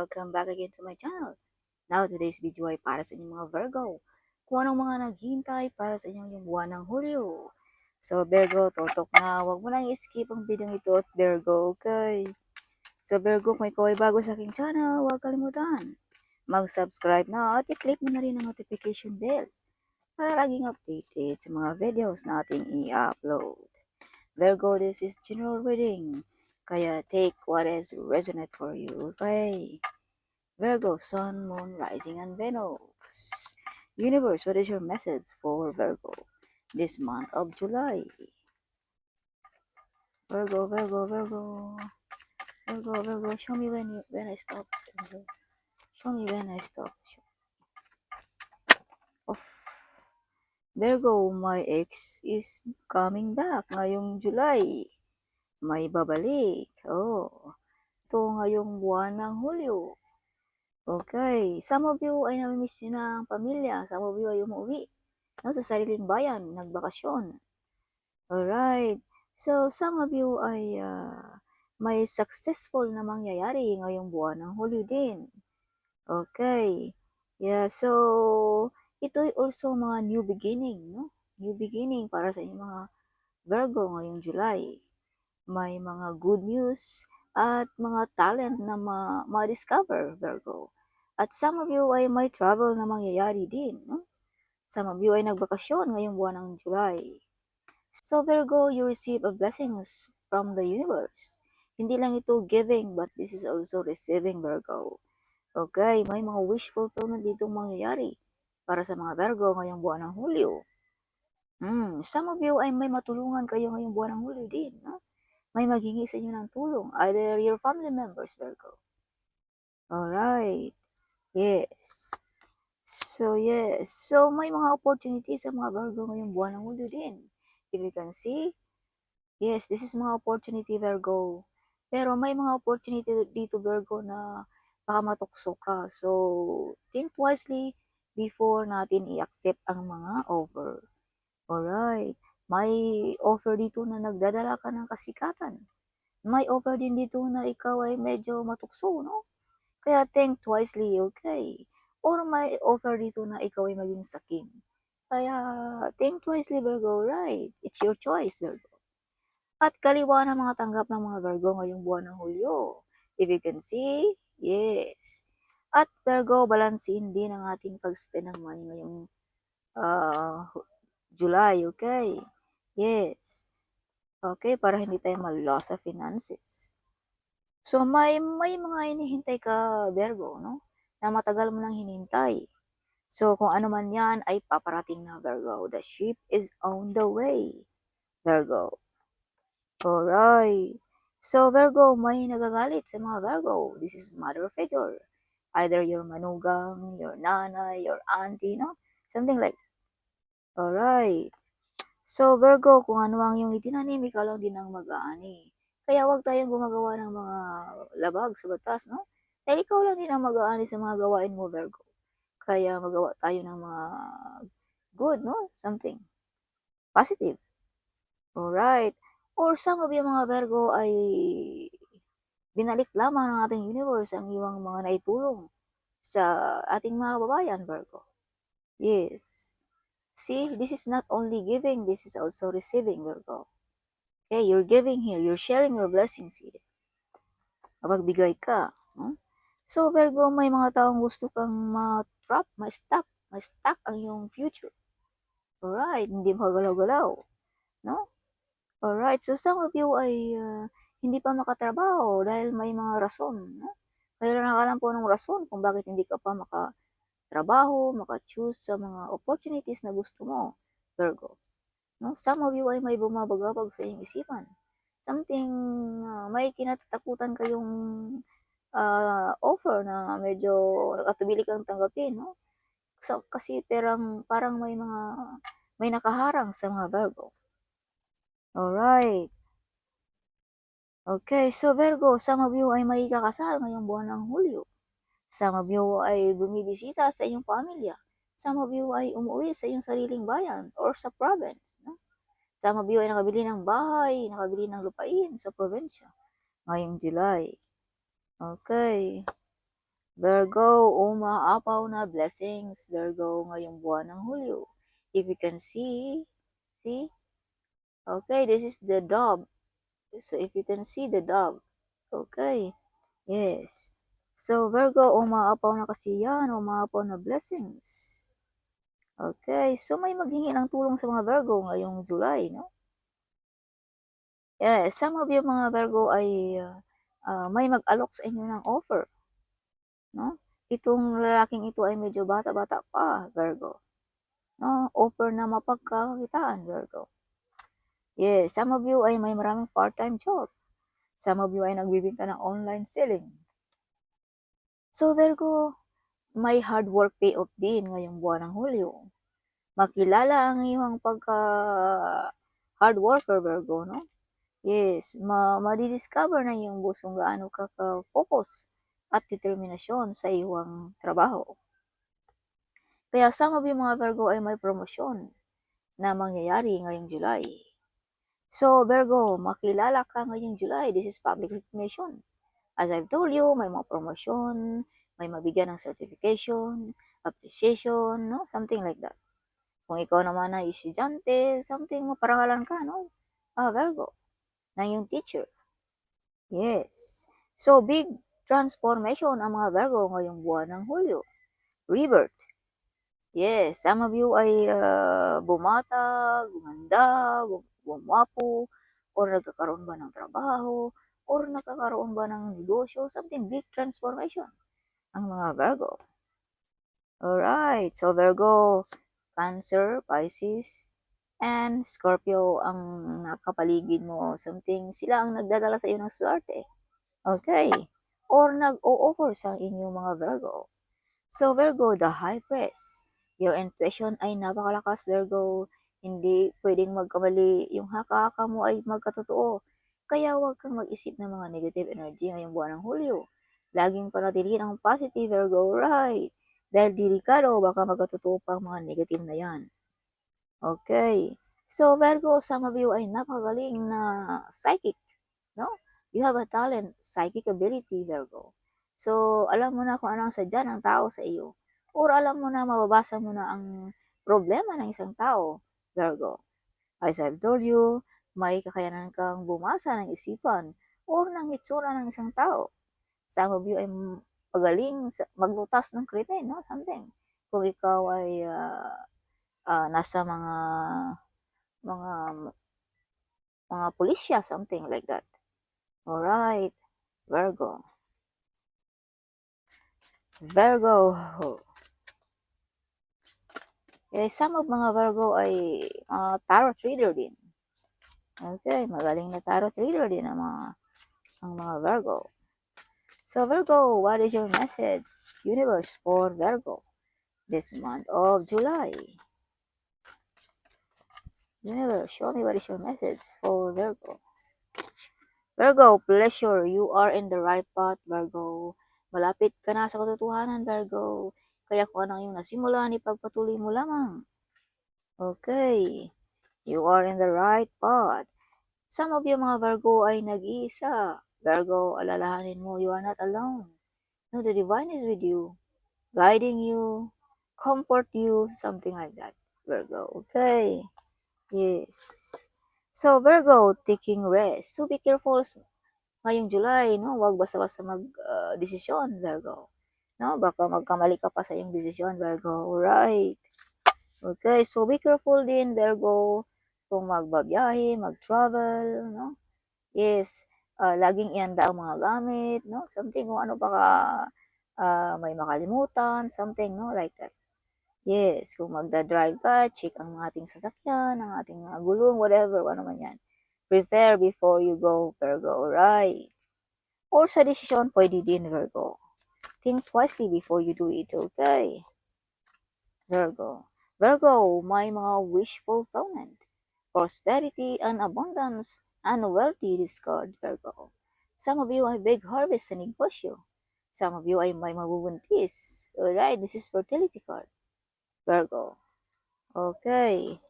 welcome back again to my channel. Now, today's video ay para sa inyong mga Virgo. Kung anong mga naghihintay para sa inyong yung buwan ng Hulyo. So, Virgo, totok na. Huwag mo nang i-skip ang video ito at Virgo, okay? So, Virgo, kung ikaw ay bago sa aking channel, huwag kalimutan. Mag-subscribe na at i-click mo na rin ang notification bell para laging updated sa mga videos na ating i-upload. Virgo, this is general reading. Kaya take what is resonate for you, okay? Virgo, Sun, Moon, Rising, and Venus. Universe, what is your message for Virgo this month of July? Virgo, Virgo, Virgo. Virgo, Virgo, show me when I stop. Show me when I stop. Of Virgo, my ex is coming back ngayong July. May babalik. Oh, ito ngayong buwan ng Hulyo. Okay, some of you ay namimiss nyo na ang pamilya, some of you ay umuwi, no, sa sariling bayan, nagbakasyon. Alright, so some of you ay may successful na mangyayari ngayong buwan ng Hulyo din. Okay, yeah, so ito ay also mga new beginning, no? New beginning para sa inyong mga Virgo ngayong July. May mga good news at mga talent na ma-discover, Virgo. At some of you ay may travel na mangyayari din. No? Some of you ay nagbakasyon ngayong buwan ng July. So Virgo, you receive a blessings from the universe. Hindi lang ito giving, but this is also receiving, Virgo. Okay, may mga wish fulfillment dito mangyayari para sa mga Virgo ngayong buwan ng Hulyo. Some of you ay may matulungan kayo ngayong buwan ng Hulyo din. No? May maghingi sa inyo ng tulong, either your family members, Virgo. Alright. Yes. So, yes. So, may mga opportunities sa mga Virgo ngayong buwan ng Hulyo din. If you can see, yes, this is mga opportunity, Virgo. Pero may mga opportunity dito, Virgo, na baka matukso ka. So, think wisely before natin i-accept ang mga offer. Alright. May offer dito na nagdadala ka ng kasikatan. May offer din dito na ikaw ay medyo matukso, no? Kaya think wisely, okay? Or may offer dito na ikaw ay maging sakim. Kaya think wisely, Virgo, right? It's your choice, Virgo. At kaliwa ng mga tanggap ng mga Virgo ngayong buwan ng Hulyo. If you can see, yes. At Virgo, balansin din ang ating pag-spend ng money ngayong July, okay? Yes. Okay, para hindi tayo ma-loss sa finances. So, may mga hinihintay ka, Virgo, no? Na matagal mo nang hinintay. So, kung ano man yan ay paparating na, Virgo. The ship is on the way, Virgo. Alright. So, Virgo, may nagagalit sa mga Virgo. This is mother figure. Either your manugang, your nanay, your auntie, no? Something like that. Alright. So, Virgo, kung ano ang iyong itinanim, ikaw lang din ang mag-aani. Kaya huwag tayong gumagawa ng mga labag sa batas, no? Dahil ikaw lang din ang mag-aani sa mga gawain mo, Virgo. Kaya magawa tayo ng mga good, no? Something positive. Alright. Or some of you mga Virgo ay binalik lamang ng ating universe ang iyong mga naitulong sa ating mga babayan, Virgo. Yes. See, this is not only giving, this is also receiving, Virgo. Okay, you're giving here, you're sharing your blessings here. Kapag bigay ka. No? So, Virgo, may mga taong gusto kang ma-trap, ma-stuck ang iyong future. Alright, hindi magalaw-galaw. No? Alright, so some of you ay hindi pa makatrabaho dahil may mga rason. No? Kaya nakakalam po ng rason kung bakit hindi ka pa makatrabaho, maka-choose sa mga opportunities na gusto mo, Virgo. No? Some of you ay may bumabagabag sa iyong isipan. Something, may kinatatakutan kayong offer na medyo nakatubili kang tanggapin, no? So, kasi parang may nakaharang sa mga Virgo. Alright. Okay, so Virgo, some of you ay may kakasal ngayong buwan ng Hulyo. Some of you ay bumibisita sa iyong pamilya. Some of you ay umuwi sa iyong sariling bayan or sa province, no? Some of you ay nakabili ng bahay, nakabili ng lupain sa probinsya ngayong July. Okay. Virgo, umaapaw na blessings, Virgo, ngayong buwan ng Hulyo. If you can see, okay, this is the dove. So, if you can see the dove, okay, yes. So, Virgo, umaapaw na kasi yan, umaapaw na blessings. Okay, so may maghingi ng tulong sa mga Virgo ngayong July, no? Yes, some of you mga Virgo ay may mag-alok sa inyo ng offer, no? Itong lalaking ito ay medyo bata-bata pa, Virgo. No? Offer na mapagkakitaan, Virgo. Yes, some of you ay may maraming part-time job. Some of you ay nagbibenta ng online selling. So, Virgo, may hard work payoff din ngayong buwan ng Hulyo. Makilala ang iyong hard worker, Virgo, no? Yes, madidiscover na yung kung gaano ka ka-focus at determinasyon sa iyong trabaho. Kaya some of you mga Virgo ay may promosyon na mangyayari ngayong July. So, Virgo, makilala ka ngayong July. This is public recognition. As I've told you, may mga promosyon, may mabigyan ng certification, appreciation, no? Something like that. Kung ikaw naman ay estudyante, something maparangalan ka, no? Virgo, na yung teacher. Yes. So, big transformation ang mga Virgo ngayong buwan ng Hulyo. Rebirth. Yes, some of you ay bumata, gumanda, bumwapo, or nagkakaroon ba ng trabaho, or nagkakaroon ba ng negosyo, something big transformation ang mga Virgo. Alright, so Virgo, Cancer, Pisces, and Scorpio ang nakapaligid mo. Something, sila ang nagdadala sa iyo ng swerte. Okay, or nag-o-offer sa inyo mga Virgo. So Virgo, the High Priest. Your intuition ay napakalakas, Virgo. Hindi pwedeng magkamali. Yung haka-haka mo ay magkatotoo. Kaya huwag kang mag-isip ng mga negative energy ngayong buwan ng Hulyo. Laging panatilihin ang positive, Virgo, right? Dahil delikado, baka magkatotoo pa ang mga negative na yan. Okay. So Virgo, some of you ay napagaling na psychic, no? You have a talent, psychic ability, Virgo. So, alam mo na kung ano ang sadya ng tao sa iyo. Or alam mo na, mababasa mo na ang problema ng isang tao, Virgo. As I've told you, may kakayanan kang bumasa ng isipan or ng itsura ng isang tao. Some of you ay magaling maglutas ng krimen, no? Something. Kung ikaw ay nasa mga pulisya, something like that. Alright, Virgo. Some of mga Virgo ay tarot reader din. Okay, magaling na tarot reader din ang mga Virgo. So Virgo, what is your message, universe, for Virgo this month of July? Universe, show me what is your message for Virgo. Virgo, pleasure, you are in the right path, Virgo. Malapit ka na sa katotohanan, Virgo. Kaya kung ano yung nasimulan, ipagpatuloy mo lamang. Okay, you are in the right path. Some of you mga Virgo ay nag-iisa. Virgo, alalahanin mo, you are not alone. No, the divine is with you, guiding you, comfort you, something like that, Virgo. Okay, yes. So, Virgo, taking rest. So, be careful ngayong July, no? Huwag basta-basta mag-desisyon, Virgo. No, baka magkamali ka pa sa iyong desisyon, Virgo. Right. Okay, so be careful din, Virgo, kung magbabiyahe, mag-travel, no? Yes, laging ihanda ang mga gamit, no? Something, kung ano baka may makalimutan, something, no? Like that. Yes, kung magda-drive ka, check ang ating sasakyan, ang ating mga gulong, whatever, ano man yan. Prepare before you go, Virgo, right? Or sa desisyon, pwede din, Virgo. Think wisely before you do it, okay? Virgo. Virgo, may mga wish fulfillment, prosperity and abundance, and wealthy discard, Virgo. Some of you ay big harvest sa negosyo. Some of you ay may mabubuntis. Alright, this is fertility card, Virgo. Okay.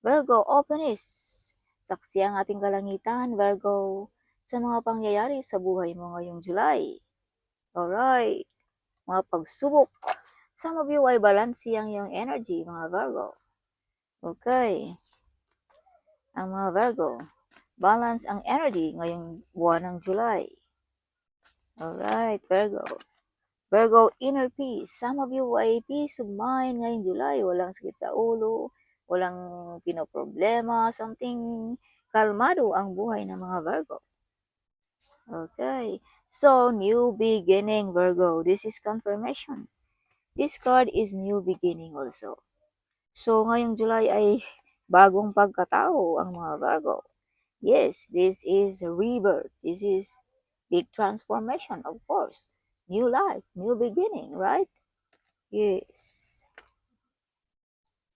Virgo, openness. Saksi ang ating kalangitan, Virgo, sa mga pangyayari sa buhay mo ngayong July. Alright. mga pagsubok. Some of you ay balanse ang iyong energy, mga Virgo. Okay. Ang mga Virgo, balance ang energy ngayong buwan ng July. Alright, Virgo. Virgo, inner peace. Some of you ay peace of mind ngayong July. Walang sakit sa ulo, walang pinoproblema, something kalmado ang buhay ng mga Virgo. Okay. So, new beginning, Virgo. This is confirmation. This card is new beginning also. So, ngayong July ay bagong pagkatao ang mga Virgo. Yes, this is rebirth. This is big transformation, of course. New life, new beginning, right? Yes.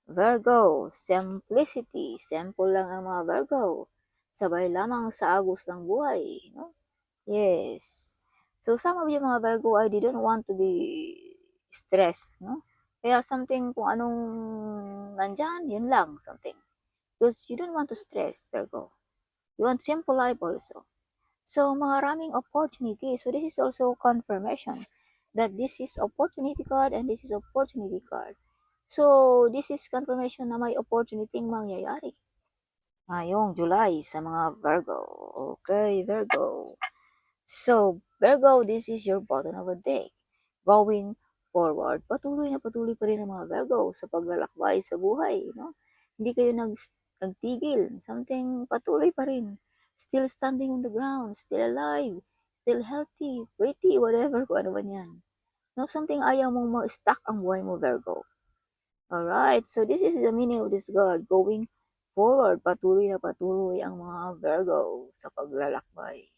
Virgo, simplicity. Simple lang ang mga Virgo. Sabay lamang sa agos ng buhay. No? Yes. So, some of you mga Virgo, I didn't want to be stressed. No? Kaya something kung anong nandyan, yun lang, something. Because you don't want to stress, Virgo. You want simple life also. So, maraming opportunity. So, this is also confirmation that this is opportunity card and this is opportunity card. So, this is confirmation na may opportunity mangyayari ngayong July sa mga Virgo. Okay, Virgo. So, Virgo, this is your bottom of the day. Going forward, patuloy pa rin ang mga Virgo sa paglalakbay sa buhay. No? Hindi kayo nagtigil. Something patuloy pa rin. Still standing on the ground, still alive, still healthy, pretty, whatever, kung ano ba yan. No, something ayaw mong ma-stuck ang buhay mo, Virgo. Alright, so this is the meaning of this card. Going forward, patuloy ang mga Virgo sa paglalakbay.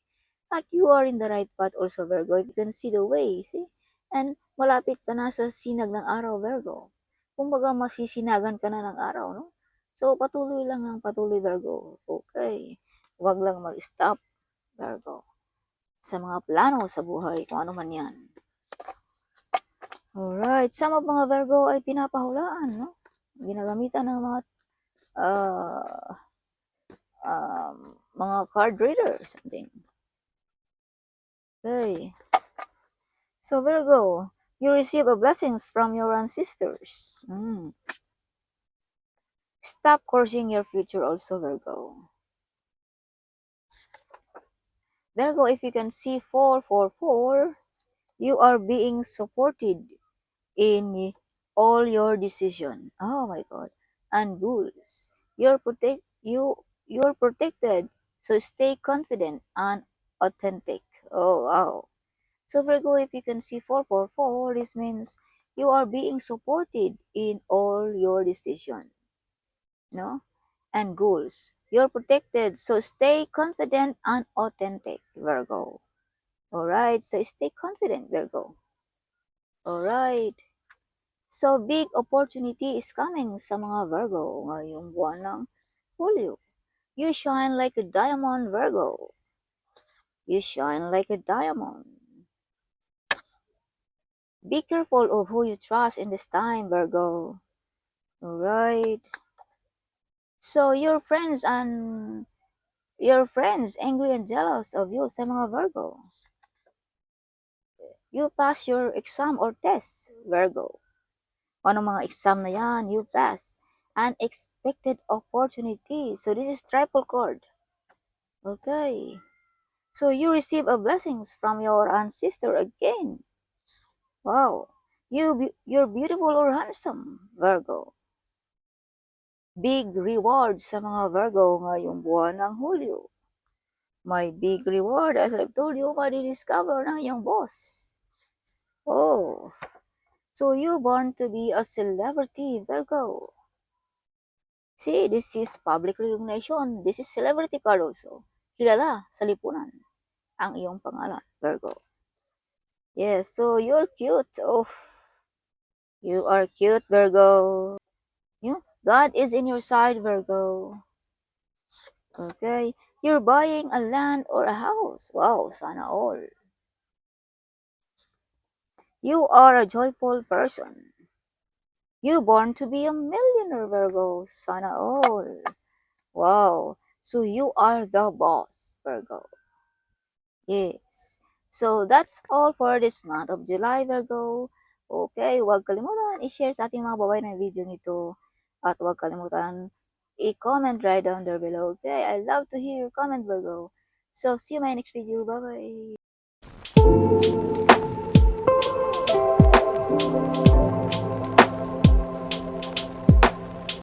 At you are in the right path also, Virgo. If you can see the way, see? And malapit ka na sa sinag ng araw, Virgo. Kumbaga, masisinagan ka na ng araw, no? So, patuloy lang ng patuloy, Virgo. Okay. Huwag lang mag-stop, Virgo. Sa mga plano sa buhay, kung ano man yan. Alright, some of mga Virgo ay pinapahulaan, no? Ginagamitan ng mga card reader, something. Okay. So Virgo, you receive a blessings from your ancestors. Stop cursing your future also, Virgo. Virgo, if you can see 444, you are being supported in all your decision. Oh my God. And goals. You're protected. So stay confident and authentic. Oh wow. So Virgo, if you can see 444, this means you are being supported in all your decision. No? And goals. You're protected. So stay confident and authentic, Virgo. Alright, so stay confident, Virgo. Alright. So, big opportunity is coming sa mga Virgo ngayong buwan ng Hulyo. You shine like a diamond, Virgo. You shine like a diamond. Be careful of who you trust in this time, Virgo. Alright. So, your friends angry and jealous of you sa mga Virgo. You pass your exam or test, Virgo. Anong mga exam na yan, you pass. Unexpected opportunity. So, this is triple card. Okay. So, you receive a blessings from your ancestor again. Wow. You're beautiful or handsome, Virgo. Big reward sa mga Virgo ngayong buwan ng Hulyo. May big reward, as I've told you, madidiscover ng iyong boss. Oh. So, you born to be a celebrity, Virgo. See, this is public recognition. This is celebrity card also. Kilala sa lipunan ang iyong pangalan, Virgo. Yes, so you're cute. Oh, you are cute, Virgo. God is in your side, Virgo. Okay, you're buying a land or a house. Wow, sana all. You are a joyful person. You born to be a millionaire, Virgo. Sana all. Wow. So you are the boss, Virgo. Yes. So, that's all for this month of July, Virgo. Okay, huwag kalimutan i-share sa ating mga babae ng video nito. At huwag kalimutan i-comment right down there below. Okay, I love to hear your comment, Virgo. So, see you in my next video. Bye-bye.